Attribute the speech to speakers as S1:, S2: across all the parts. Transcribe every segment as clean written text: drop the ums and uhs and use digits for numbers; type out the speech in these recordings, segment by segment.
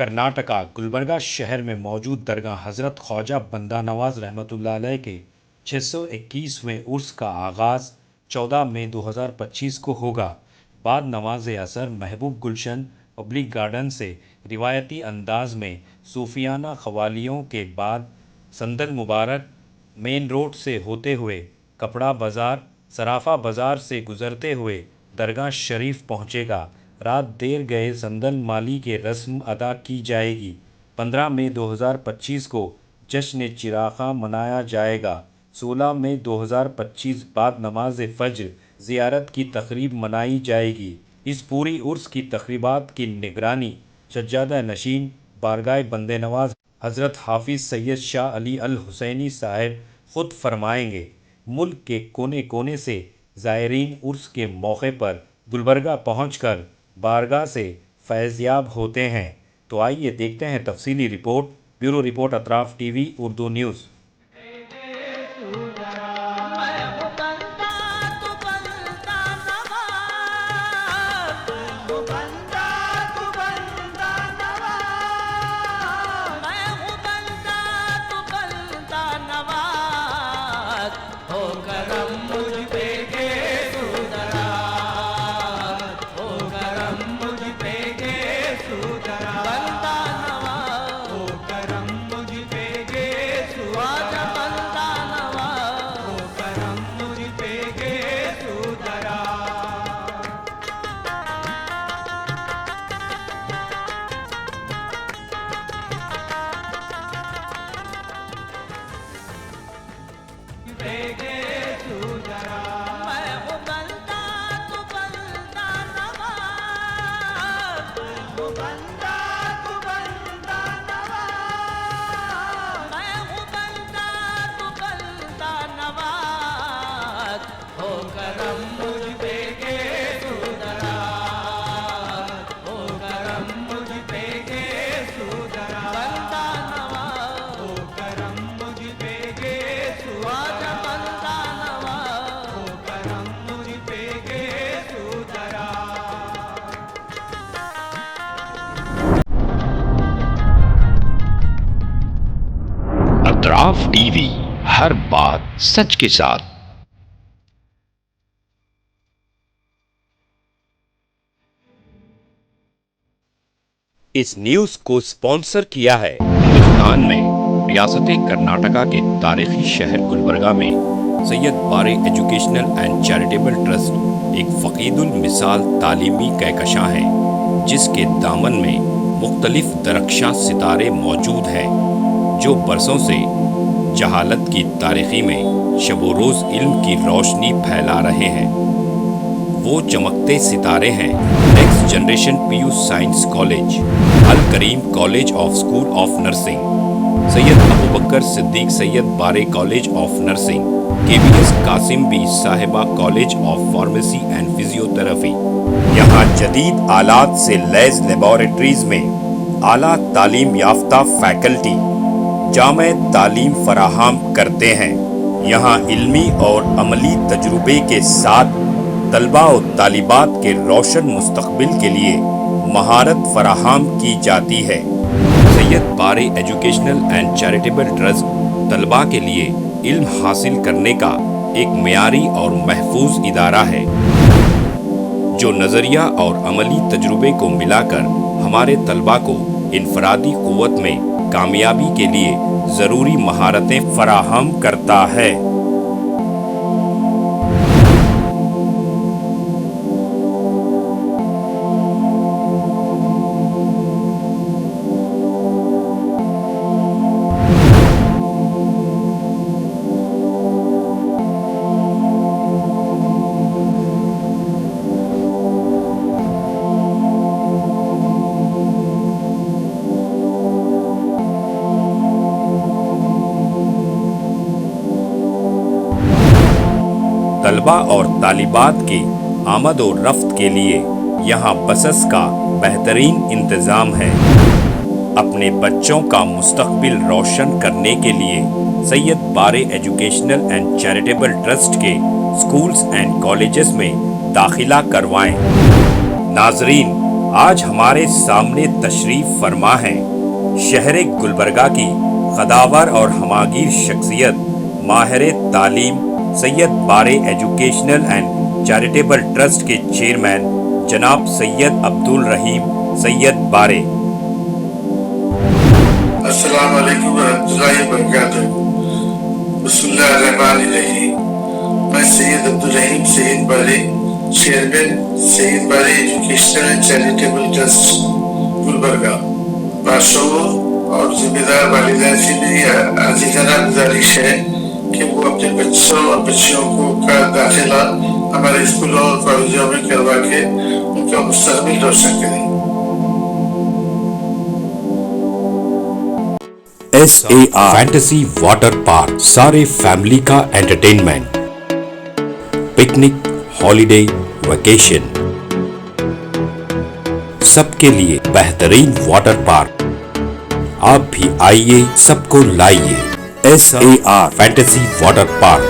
S1: کرناٹکا گلبرگہ شہر میں موجود درگاہ حضرت خواجہ بندہ نواز رحمۃ اللہ علیہ کے 621ویں عرس کا آغاز 14 مئی 2025 کو ہوگا۔ بعد نماز اثر محبوب گلشن پبلک گارڈن سے روایتی انداز میں صوفیانہ قوالیوں کے بعد سندل مبارک مین روڈ سے ہوتے ہوئے کپڑا بازار صرافہ بازار سے گزرتے ہوئے درگاہ شریف پہنچے گا۔ رات دیر گئے سندل مالی کی رسم ادا کی جائے گی۔ 15 مئی 2025 کو جشن چراغاں منایا جائے گا۔ 16 مئی 2025 بعد نماز فجر زیارت کی تقریب منائی جائے گی۔ اس پوری عرس کی تقریبات کی نگرانی سجادہ نشین بارگاہ بندے نواز حضرت حافظ سید شاہ علی الحسینی صاحب خود فرمائیں گے۔ ملک کے کونے کونے سے زائرین عرس کے موقع پر گلبرگہ پہنچ کر بارگاہ سے فیض یاب ہوتے ہیں۔ تو آئیے دیکھتے ہیں تفصیلی رپورٹ۔ بیورو رپورٹ اطراف ٹی وی اردو نیوز۔
S2: اطراف ٹی وی، ہر بات سچ کے ساتھ۔
S1: اس نیوز کو سپانسر کیا ہے
S2: ہندوستان میں ریاست کرناٹکا کے تاریخی شہر گلبرگہ میں سید بارے ایجوکیشنل اینڈ چیریٹیبل ٹرسٹ ایک فقید المثال تعلیمی کہکشاں ہے، جس کے دامن میں مختلف درخشاں ستارے موجود ہیں جو برسوں سے جہالت کی تاریخی میں شب و روز علم کی روشنی پھیلا رہے ہیں۔ وہ چمکتے ستارے ہیں next generation P U science college, Alkarim college of school of nursing, Syed Abubakar Siddique Syed بارے college of nursing, K B S Qasim Bi Sahiba college of pharmacy and physiotherapy. یہاں جدید آلات سے لیس لیبارٹریز میں اعلیٰ تعلیم یافتہ فیکلٹی جامع تعلیم فراہم کرتے ہیں۔ یہاں علمی اور عملی تجربے کے ساتھ طلباء و طالبات کے روشن مستقبل کے لیے مہارت فراہم کی جاتی ہے۔ سید بارے ایجوکیشنل اینڈ چیریٹیبل ٹرسٹ طلباء کے لیے علم حاصل کرنے کا ایک معیاری اور محفوظ ادارہ ہے، جو نظریہ اور عملی تجربے کو ملا کر ہمارے طلباء کو انفرادی قوت میں کامیابی کے لیے ضروری مہارتیں فراہم کرتا ہے۔ طلباء اور طالبات کی آمد و رفت کے لیے یہاں بسس کا بہترین انتظام ہے۔ اپنے بچوں کا مستقبل روشن کرنے کے لیے سید بارے ایجوکیشنل اینڈ چیریٹیبل ٹرسٹ کے اسکولز اینڈ کالجز میں داخلہ کروائیں۔ ناظرین، آج ہمارے سامنے تشریف فرما ہے شہر گلبرگہ کی قداور اور ہماگیر شخصیت ماہر تعلیم سید بارے ایجوکیشنل اینڈ چیریٹیبل ٹرسٹ کے چیئرمین جناب سید عبدالرحیم سید بارے۔
S3: السلام علیکم ورحمۃ اللہ وبرکاتہ۔ بسم اللہ الرحمن الرحیم۔ میں سید عبدالرحیم سید بارے، چیئرمین سید بارے educational and charitable trust Gulbarga, باشعور اور ذمہ دار والدین سے میری عزیزانہ گزارش ہے کہ وہ اپنے بچوں اور بچیوں کا داخلہ ہمارے اسکولوں اور کالجوں میں کروا کے ان کا مستقبل روشن کریں۔
S2: SAR فینٹیسی واٹر پارک، سارے فیملی کا انٹرٹینمنٹ، پکنک، ہالیڈے، ویکیشن، سب کے لیے بہترین واٹر پارک۔ آپ بھی آئیے، سب کو لائیے۔ SAR fantasy water park.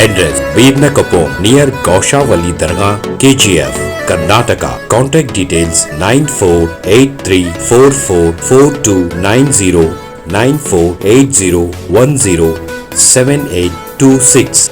S2: Address: Veerna Kapur, near Gaushavali Dargah, KGF, Karnataka. Contact details: 9483444290, 9480107826.